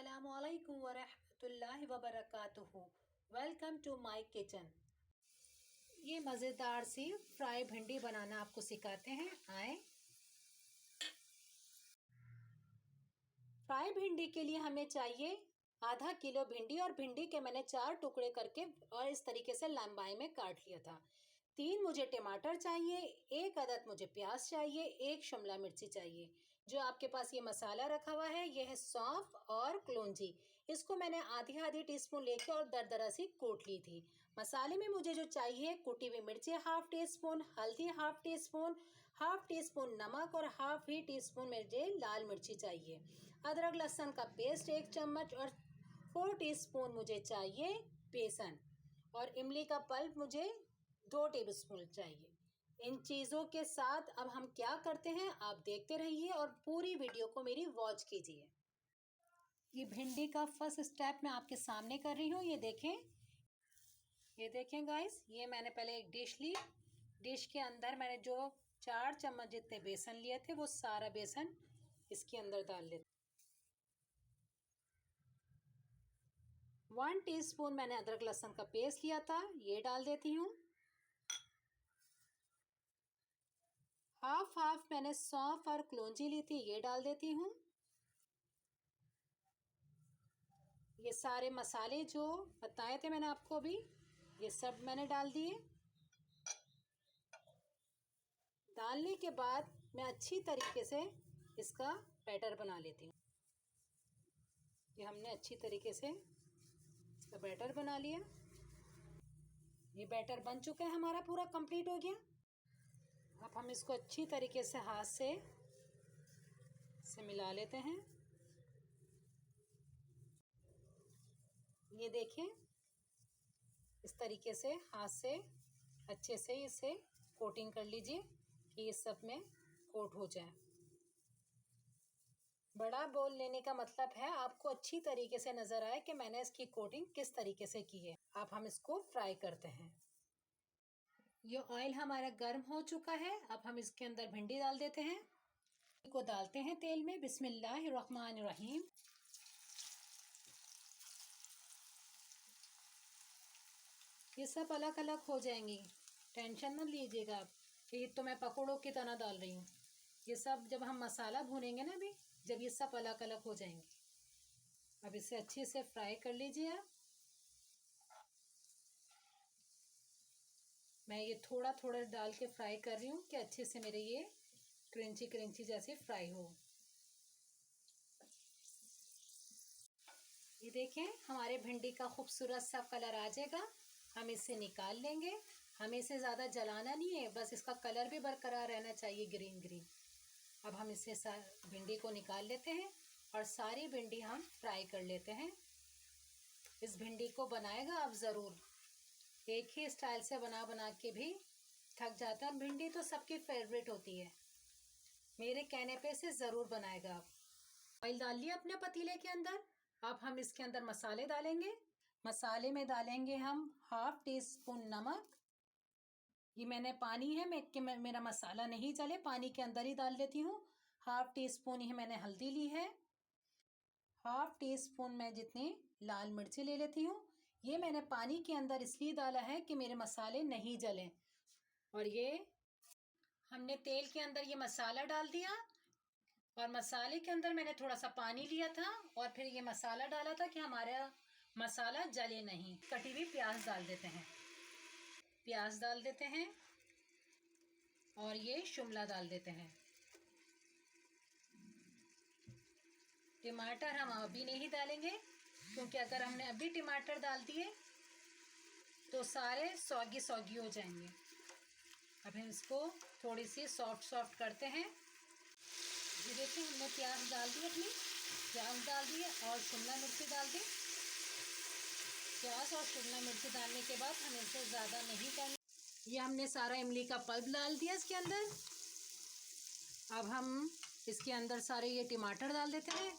अस्सलामुअलैकुम वरहमतुल्लाहि वबरकातुहू। Welcome to my kitchen. ये मज़ेदार सी फ्राई भिंडी बनाना आपको सिखाते हैं। आए। फ्राई भिंडी के लिए हमें चाहिए आधा किलो भिंडी, और भिंडी के मैंने 4 टुकड़े करके और इस तरीके से लंबाई में काट लिया था। 3 मुझे टमाटर चाहिए, 1 अदद मुझे प्याज चाहिए, 1 शिमला मिर्ची चाहिए। जो आपके पास ये मसाला रखा हुआ है ये है सौंफ और कलौंजी। इसको मैंने आधी आधी टीस्पून लेके और दरदरा सी कूट ली थी। मसाले में मुझे जो चाहिए कुटी हुई मिर्ची हाफ टी स्पून, हल्दी हाफ टी स्पून नमक और हाफ ही टीस्पून मुझे लाल मिर्ची चाहिए। अदरक लहसुन का पेस्ट 1 चम्मच और 4 टीस्पून मुझे चाहिए बेसन, और इमली का पल्प मुझे 2 टेबलस्पून चाहिए। इन चीज़ों के साथ अब हम क्या करते हैं आप देखते रहिए और पूरी वीडियो को मेरी वॉच कीजिए। ये भिंडी का फर्स्ट स्टेप मैं आपके सामने कर रही हूँ। ये देखें गाइस, ये मैंने पहले एक डिश ली। डिश के अंदर मैंने जो 4 चम्मच जितने बेसन लिए थे वो सारा बेसन इसके अंदर डाल लेते। 1 टीस्पून मैंने अदरक लहसुन का पेस्ट लिया था, ये डाल देती हूँ। हाफ मैंने सौंफ और कलौंजी ली थी, ये डाल देती हूँ। ये सारे मसाले जो बताए थे मैंने आपको अभी, ये सब मैंने डाल दिए। डालने के बाद मैं अच्छी तरीके से इसका बैटर बना लेती हूँ। ये हमने अच्छी तरीके से इसका बैटर बना लिया। ये बैटर बन चुका है, हमारा पूरा कंप्लीट हो गया। अब हम इसको अच्छी तरीके से हाथ से मिला लेते हैं। ये देखें, इस तरीके से हाथ से अच्छे से इसे कोटिंग कर लीजिए कि ये सब में कोट हो जाए। बड़ा बोल लेने का मतलब है आपको अच्छी तरीके से नज़र आए कि मैंने इसकी कोटिंग किस तरीके से की है। अब हम इसको फ्राई करते हैं। ये ऑयल हमारा गर्म हो चुका है। अब हम इसके अंदर भिंडी डाल देते हैं। को डालते हैं तेल में। बिस्मिल्लाहिर्रहमानिर्रहीम। ये सब अलग अलग हो जाएंगी, टेंशन मत लीजिएगा आप। ये तो मैं पकौड़ों की तरह डाल रही हूँ। ये सब जब हम मसाला भूनेंगे ना, अभी जब ये सब अलग अलग हो जाएंगे, अब इसे अच्छे से फ्राई कर लीजिए आप। मैं ये थोड़ा थोड़ा डाल के फ्राई कर रही हूँ कि अच्छे से मेरे ये क्रंची जैसे फ्राई हो। ये देखें, हमारे भिंडी का खूबसूरत सा कलर आ जाएगा। हम इसे निकाल लेंगे। हमें इसे ज़्यादा जलाना नहीं है, बस इसका कलर भी बरकरार रहना चाहिए, ग्रीन ग्रीन। अब हम इसे भिंडी को निकाल लेते हैं और सारी भिंडी हम फ्राई कर लेते हैं। इस भिंडी को बनाएगा आप ज़रूर। एक ही स्टाइल से बना के भी थक जाता है। भिंडी तो सबकी फेवरेट होती है, मेरे कहने पे इसे ज़रूर बनाएगा आप। ऑयल डाल लिया अपने पतीले के अंदर। अब हम इसके अंदर मसाले डालेंगे। मसाले में डालेंगे हम हाफ टी स्पून नमक। ये मैंने पानी है, मेरा मसाला नहीं चले पानी के अंदर ही डाल देती हूँ। हाफ टी स्पून ही मैंने हल्दी ली है। हाफ टी स्पून मैं जितनी लाल मिर्ची ले लेती हूँ। ये मैंने पानी के अंदर इसलिए डाला है कि मेरे मसाले नहीं जलें। और ये हमने तेल के अंदर ये मसाला डाल दिया, और मसाले के अंदर मैंने थोड़ा सा पानी लिया था और फिर ये मसाला डाला था कि हमारा मसाला जले नहीं। कटी हुई प्याज डाल देते हैं। प्याज डाल देते हैं और ये शिमला डाल देते हैं। टमाटर हम अभी नहीं डालेंगे, क्योंकि अगर हमने अभी टमाटर डाल दिए तो सारे सौगी हो जाएंगे। अब हम इसको थोड़ी सी सॉफ्ट करते हैं। ये देखिए, हमने प्याज डाल दी, अपनी प्याज डाल दिए और शिमला मिर्ची डाल दी। प्याज और शिमला मिर्ची डालने के बाद हम इसे ज़्यादा नहीं करना। ये हमने सारा इमली का पल्प डाल दिया इसके अंदर। अब हम इसके अंदर सारे ये टमाटर डाल देते हैं।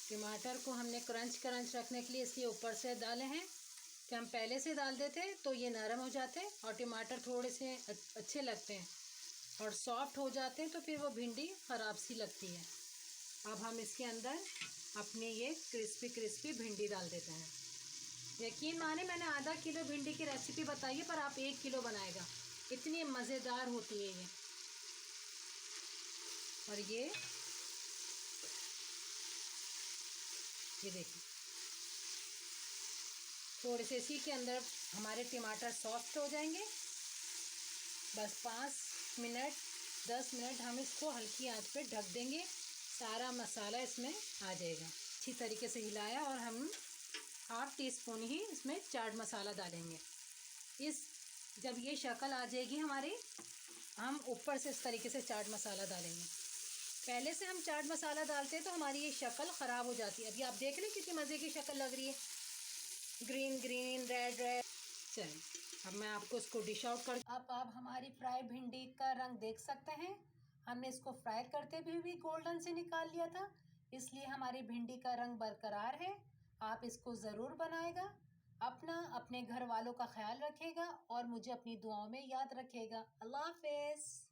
टमाटर को हमने क्रंच रखने के लिए इसलिए ऊपर से डाले हैं कि हम पहले से डाल देते तो ये नरम हो जाते और टमाटर थोड़े से अच्छे लगते हैं। और सॉफ्ट हो जाते हैं तो फिर वो भिंडी ख़राब सी लगती है। अब हम इसके अंदर अपनी ये क्रिस्पी क्रिस्पी भिंडी डाल देते हैं। यकीन माने मैंने आधा किलो भिंडी की रेसिपी बताई है, पर आप 1 किलो बनाएगा, इतनी मज़ेदार होती है ये। और ये देखिए, थोड़े से इसी के अंदर हमारे टमाटर सॉफ्ट हो जाएंगे। बस 5 मिनट 10 मिनट हम इसको हल्की आंच पे ढक देंगे, सारा मसाला इसमें आ जाएगा। अच्छी तरीके से हिलाया और हम 1/2 टीस्पून ही इसमें चाट मसाला डालेंगे। जब ये शक्ल आ जाएगी हमारी, हम ऊपर से इस तरीके से चाट मसाला डालेंगे। पहले से हम चाट मसाला डालते हैं तो हमारी ये शक्ल ख़राब हो जाती है। अभी आप देख लें कितनी मज़े की शक्ल लग रही है, ग्रीन ग्रीन रेड रेड। चलिए अब मैं आपको इसको डिश आउट कर। अब आप हमारी फ्राई भिंडी का रंग देख सकते हैं। हमने इसको फ्राई करते हुए भी गोल्डन से निकाल लिया था, इसलिए हमारी भिंडी का रंग बरकरार है। आप इसको ज़रूर बनाएगा, अपना अपने घर वालों का ख्याल रखेगा और मुझे अपनी दुआओं में याद रखेगा। अल्लाह हाफ़िज़।